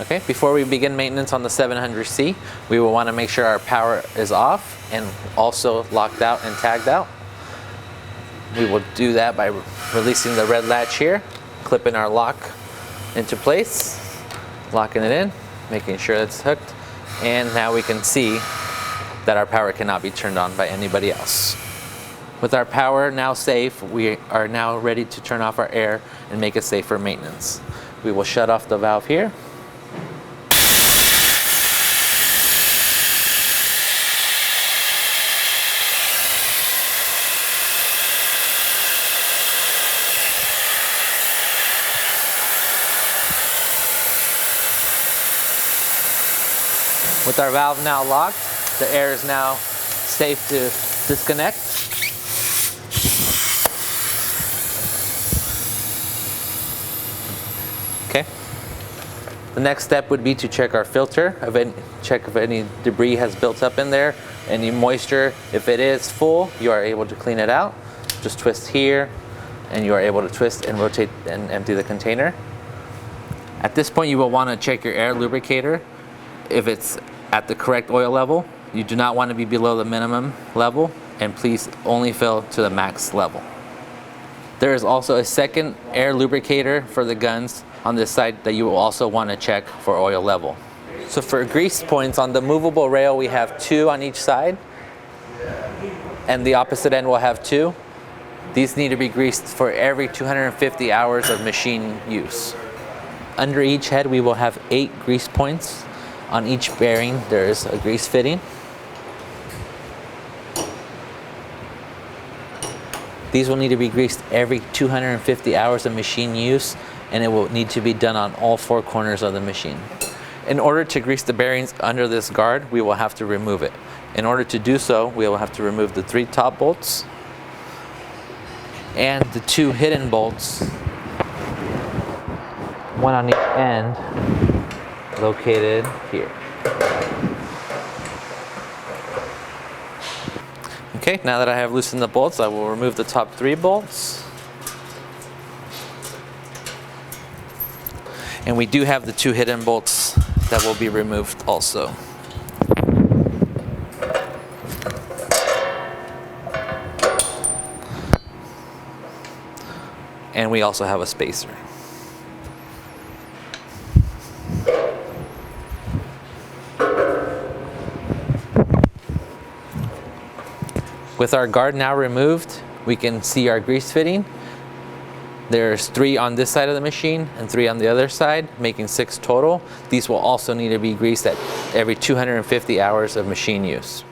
Okay, before we begin maintenance on the 700C, we will want to make sure our power is off and also locked out and tagged out. We will do that by releasing the red latch here, clipping our lock into place, locking it in, making sure it's hooked, and now we can see that our power cannot be turned on by anybody else. With our power now safe, we are now ready to turn off our air and make it safe for maintenance. We will shut off the valve here. With our valve now locked, the air is now safe to disconnect. Okay. The next step would be to check our filter, check if any debris has built up in there, any moisture. If it is full, you are able to clean it out. Just twist here, and you are able to twist and rotate and empty the container. At this point, you will want to check your air lubricator. If it's at the correct oil level, you do not want to be below the minimum level, and please only fill to the max level. There is also a second air lubricator for the guns on this side that you will also want to check for oil level. So for grease points on the movable rail, we have 2 on each side, and the opposite end will have 2. These need to be greased for every 250 hours of machine use. Under each head, we will have 8 grease points. On each bearing, there is a grease fitting. These will need to be greased every 250 hours of machine use, and it will need to be done on all 4 corners of the machine. In order to grease the bearings under this guard, we will have to remove it. In order to do so, we will have to remove the 3 top bolts and the 2 hidden bolts, one on each end, located here. Okay, now that I have loosened the bolts, I will remove the top 3 bolts. And we do have the 2 hidden bolts that will be removed also. And we also have a spacer. With our guard now removed, we can see our grease fitting. There's 3 on this side of the machine and 3 on the other side, making 6 total. These will also need to be greased at every 250 hours of machine use.